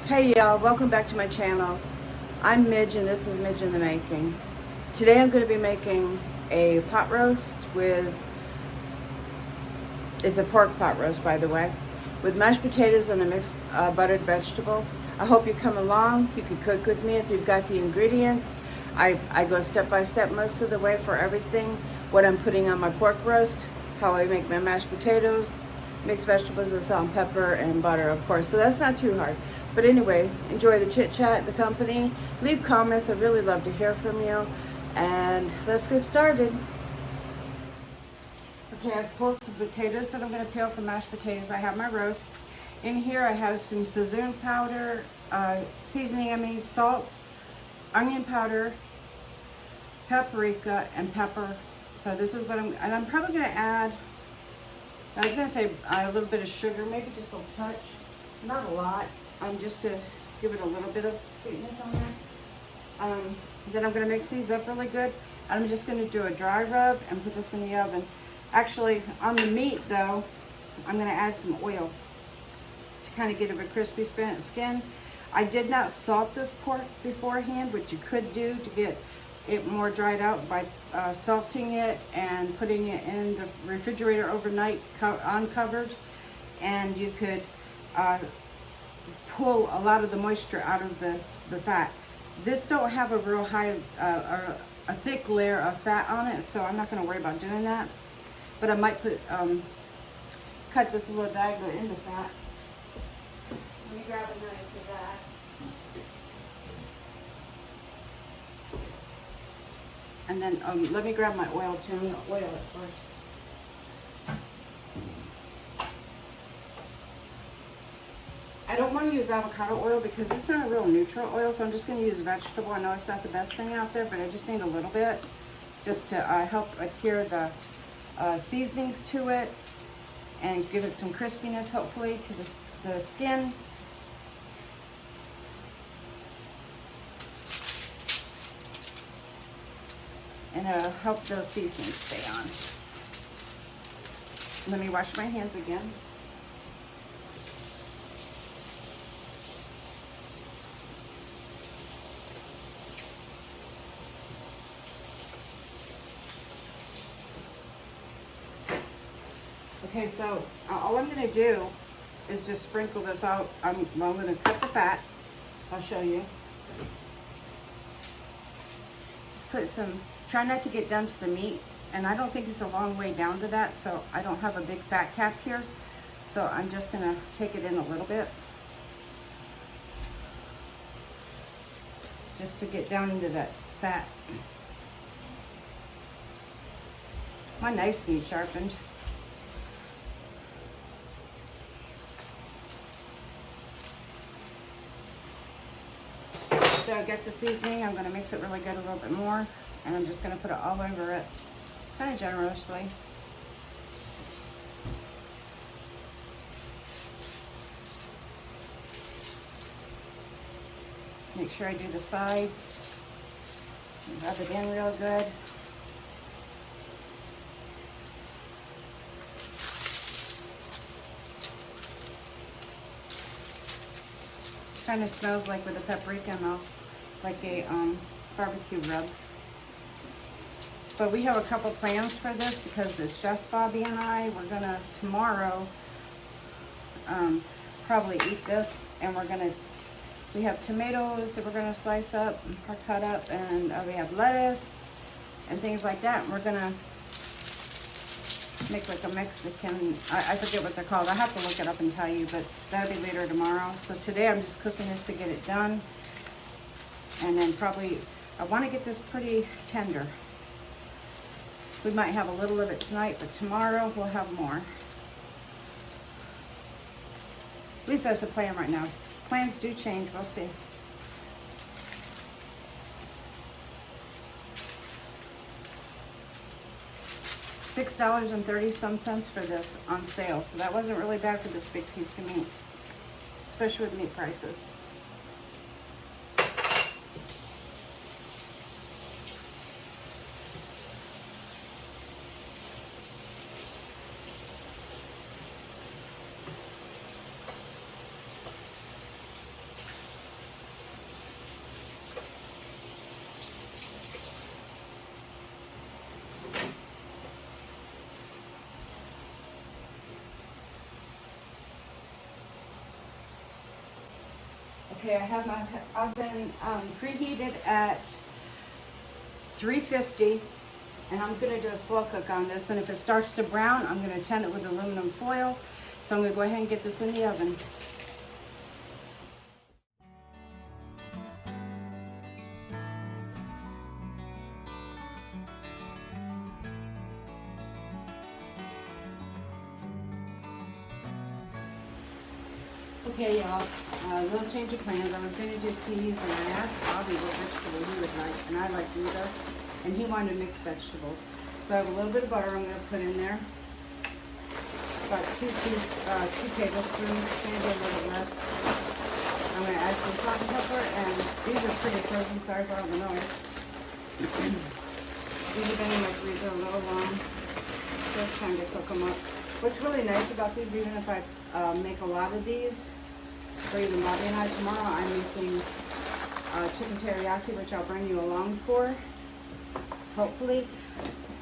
Hey y'all, welcome back to my channel. I'm Midge and this is Midge in the Making. Today I'm going to be making a pot roast it's a pork pot roast by the way, with mashed potatoes and a mixed buttered vegetable. I hope you come along. You can cook with me if you've got the ingredients. I go step by step most of the way for everything. What I'm putting on my pork roast, how I make my mashed potatoes, mixed vegetables, the salt and pepper and butter of course. So that's not too hard. But anyway, enjoy the chit chat, the company. Leave comments. I'd really love to hear from you. And let's get started. Okay, I've pulled some potatoes that I'm going to peel for mashed potatoes. I have my roast. In here I have some sazon powder, seasoning, salt, onion powder, paprika, and pepper. So this is what I'm probably going to add, I was going to say a little bit of sugar, maybe just a touch, not a lot, just to give it a little bit of sweetness on there. Then I'm going to mix these up really good. I'm just going to do a dry rub and put this in the oven. Actually, on the meat though, I'm going to add some oil to kind of get it a crispy skin. I did not salt this pork beforehand, which you could do to get it more dried out by salting it and putting it in the refrigerator overnight uncovered, and you could pull a lot of the moisture out of the fat. This don't have a real high or a thick layer of fat on it, so I'm not going to worry about doing that. But I might cut this a little diagonal in the fat. Let me grab a knife for that. And then let me grab my oil too. I'm going to oil it first. I don't want to use avocado oil because it's not a real neutral oil, so I'm just going to use vegetable. I know it's not the best thing out there, but I just need a little bit just to help adhere the seasonings to it and give it some crispiness, hopefully, to the skin. And it'll help those seasonings stay on. Let me wash my hands again. Okay, so all I'm going to do is just sprinkle this out. I'm going to cut the fat. I'll show you. Just put some, try not to get down to the meat. And I don't think it's a long way down to that, so I don't have a big fat cap here. So I'm just going to take it in a little bit. Just to get down into that fat. My knife needs sharpened. So I get the seasoning, I'm going to mix it really good a little bit more, and I'm just going to put it all over it, kind of generously. Make sure I do the sides, rub it in real good. Kind of smells like with the paprika mouth, like a barbecue rub. But we have a couple plans for this because it's just Bobby and I. We're gonna tomorrow probably eat this, and we have tomatoes that we're gonna slice up or cut up, and we have lettuce and things like that. And we're gonna make like a Mexican, I forget what they're called. I have to look it up and tell you, but that'll be later tomorrow. So today I'm just cooking this to get it done. And then probably, I want to get this pretty tender. We might have a little of it tonight, but tomorrow we'll have more. At least that's the plan right now. Plans do change, we'll see. $6.30 for this on sale, so that wasn't really bad for this big piece of meat, especially with meat prices. Okay, I have my oven preheated at 350, and I'm gonna do a slow cook on this, and if it starts to brown, I'm gonna tent it with aluminum foil. So I'm gonna go ahead and get this in the oven. Okay, y'all, a little change of plans. I was going to do peas, and I asked Bobby what vegetable he would like, and I like either, and he wanted mixed vegetables. So I have a little bit of butter I'm going to put in there, about 2 tablespoons, maybe a little less. I'm going to add some salt and pepper, and these are pretty frozen. Sorry for all the noise. These have been in my freezer a little long. So it's time to cook them up. What's really nice about these, even if I make a lot of these, or even Bobby and I, tomorrow I'm making chicken teriyaki, which I'll bring you along for, hopefully.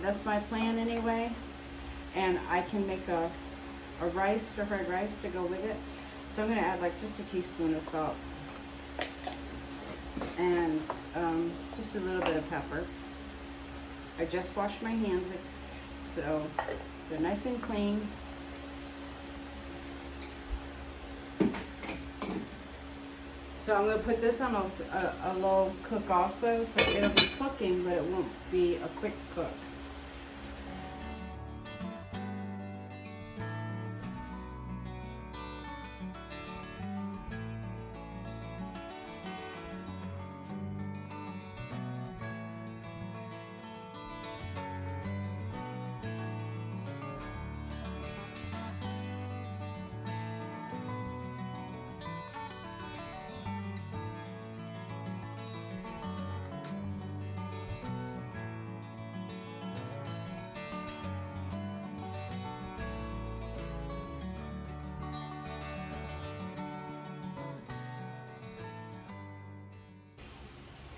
That's my plan anyway. And I can make a rice, stir-fried rice to go with it. So I'm going to add like just a teaspoon of salt. And just a little bit of pepper. I just washed my hands, so they're nice and clean. So I'm going to put this on a low cook also, so it'll be cooking, but it won't be a quick cook.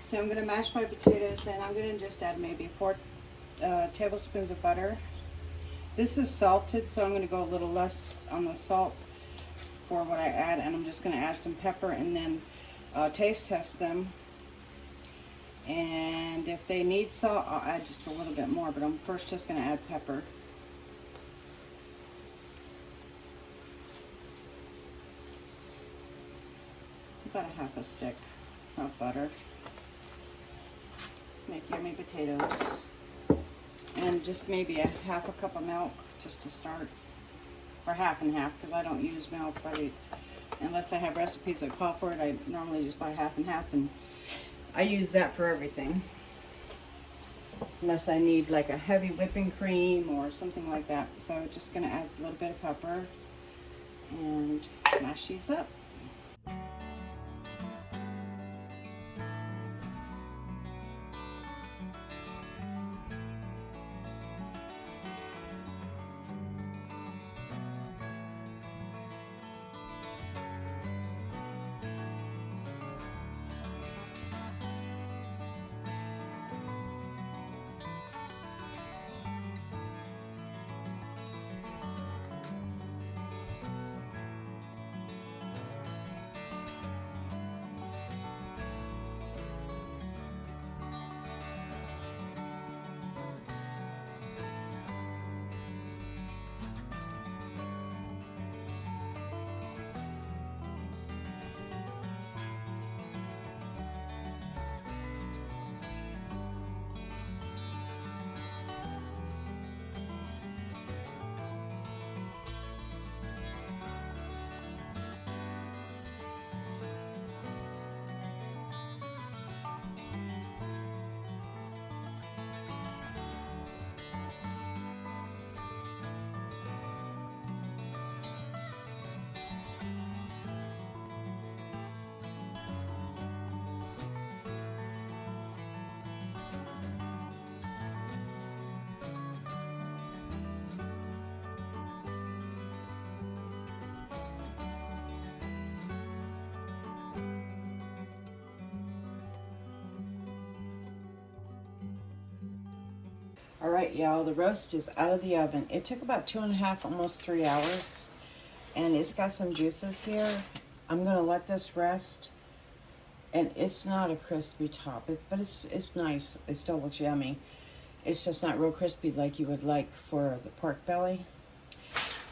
So I'm going to mash my potatoes, and I'm going to just add maybe 4 tablespoons of butter. This is salted, so I'm going to go a little less on the salt for what I add, and I'm just going to add some pepper and then taste test them. And if they need salt, I'll add just a little bit more, but I'm first just going to add pepper. It's about a half a stick of butter. Make yummy potatoes, and just maybe a half a cup of milk just to start, or half and half, because I don't use milk, but unless I have recipes that call for it, I normally just buy half and half, and I use that for everything, unless I need like a heavy whipping cream or something like that. So just going to add a little bit of pepper and mash these up. All right, y'all, the roast is out of the oven. It took about 2.5, almost 3 hours, and it's got some juices here. I'm gonna let this rest And it's not a crispy top, but it's nice. It still looks yummy. It's just not real crispy like you would like for the pork belly.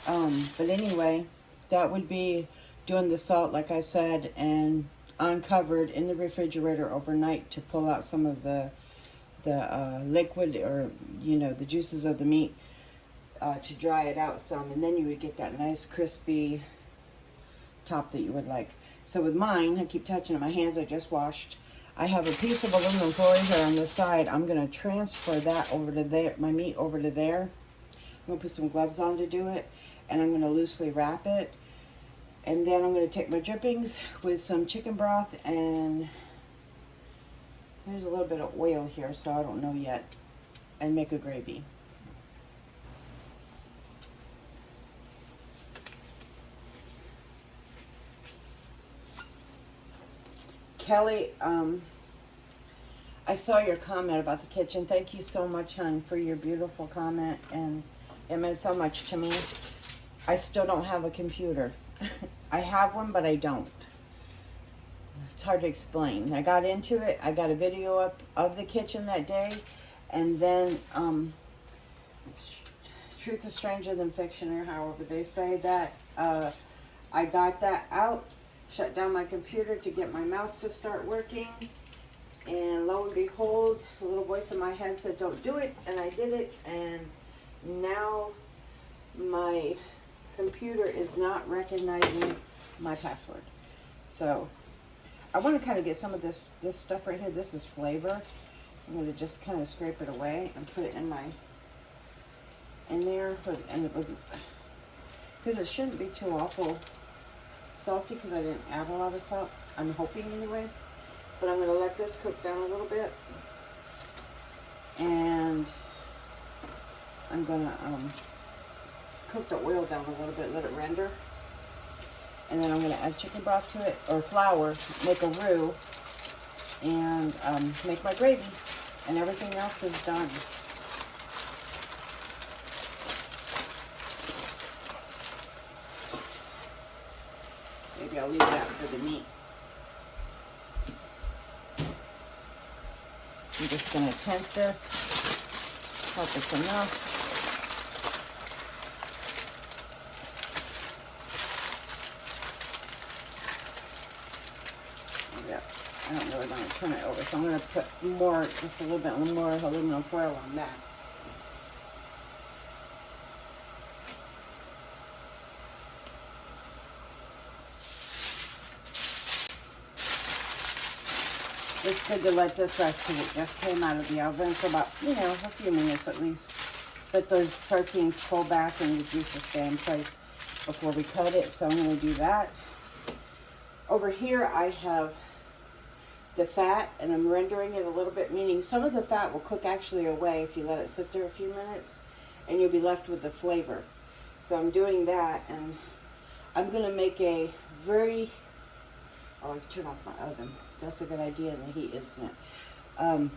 But anyway, that would be doing the salt, like I said, and uncovered in the refrigerator overnight to pull out some of the liquid, or the juices of the meat, to dry it out some, and then you would get that nice crispy top that you would like. So with mine, I keep touching it. My hands I just washed. I have a piece of aluminum foil here on this side. I'm going to transfer that over to there, my meat over to there. I'm going to put some gloves on to do it, and I'm going to loosely wrap it. And then I'm going to take my drippings with some chicken broth, and there's a little bit of oil here, so I don't know yet, and make a gravy. Kelly, I saw your comment about the kitchen. Thank you so much, hon, for your beautiful comment, and it meant so much to me. I still don't have a computer. I have one, but I don't. It's hard to explain. I got into it. I got a video up of the kitchen that day, and then truth is stranger than fiction, or however they say that. I got that out, shut down my computer to get my mouse to start working, and lo and behold, a little voice in my head said, don't do it, and I did it, and now my computer is not recognizing my password. So I want to kind of get some of this stuff right here. This is flavor. I'm going to just kind of scrape it away and put it in there, because it shouldn't be too awful salty, because I didn't add a lot of salt. I'm hoping anyway. But I'm going to let this cook down a little bit, and I'm going to cook the oil down a little bit, let it render, and then I'm going to add chicken broth to it, or flour, make a roux, and make my gravy, and everything else is done. Maybe I'll leave that for the meat. I'm just going to temp this, hope it's enough. Yep, I don't really want to turn it over, so I'm going to put more, just a little bit more aluminum foil on that. It's good to let this rest because it just came out of the oven for about, a few minutes at least. Let those proteins pull back and the juices stay in place before we cut it. So I'm going to do that. Over here I have the fat, and I'm rendering it a little bit, meaning some of the fat will cook actually away if you let it sit there a few minutes, and you'll be left with the flavor. So I'm doing that, and I'm going to make a very... Oh, I turn off my oven. That's a good idea in the heat, isn't it? I'm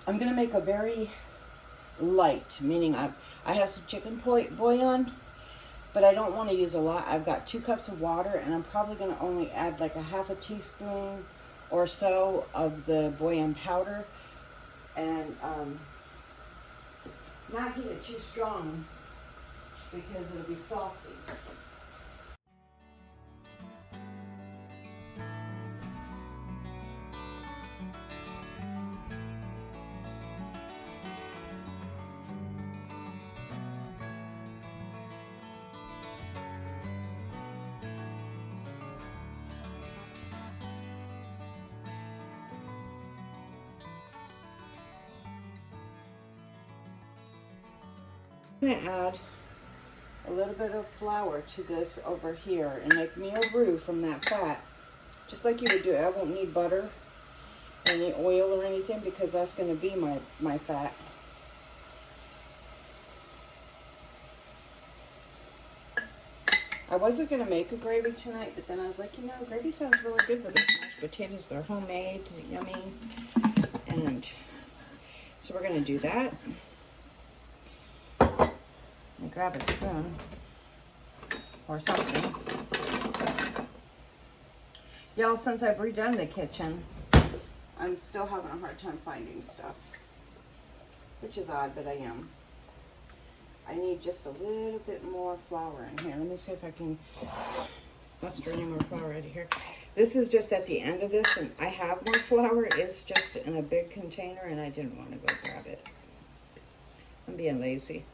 going to make a very light, meaning I have some chicken bouillon, but I don't want to use a lot. I've got 2 cups of water, and I'm probably going to only add like a half a teaspoon or so of the bouillon powder, and not heat it too strong because it'll be salty. I'm going to add a little bit of flour to this over here and make me a roux from that fat, just like you would do. I won't need butter, any oil or anything, because that's going to be my fat. I wasn't going to make a gravy tonight, but then I was like, gravy sounds really good with this mashed potatoes. They're homemade, yummy, and so we're going to do that. And grab a spoon or something. Y'all, since I've redone the kitchen, I'm still having a hard time finding stuff. Which is odd, but I am. I need just a little bit more flour in here. Let me see if I can muster any more flour out of here. This is just at the end of this, and I have more flour. It's just in a big container, and I didn't want to go grab it. I'm being lazy.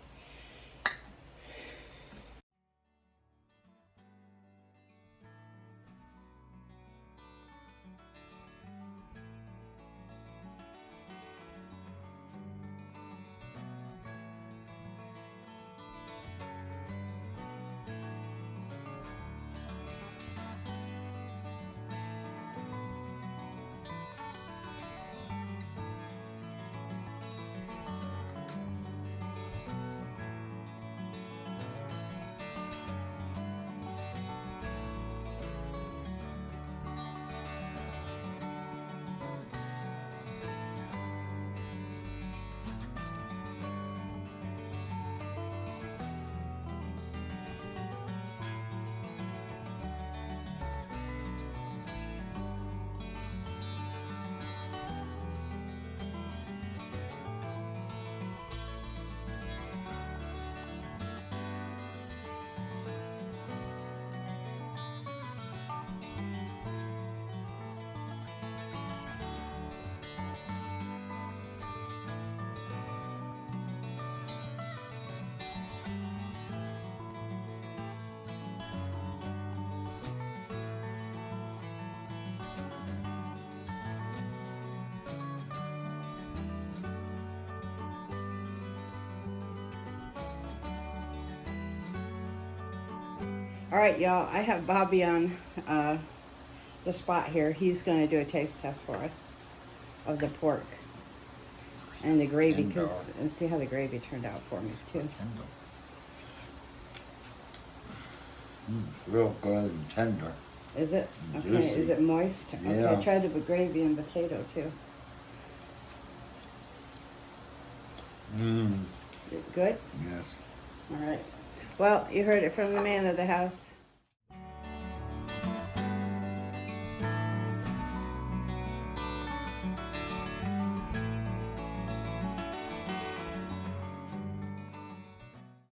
All right, y'all, I have Bobby on the spot here. He's going to do a taste test for us of the pork and the gravy, because and see how the gravy turned out for me too. It's real good and tender. Is it? Okay, Juicy. is it moist? Yeah. Okay, I tried the gravy and potato too. Good? Yes. All right. Well, you heard it from the man of the house.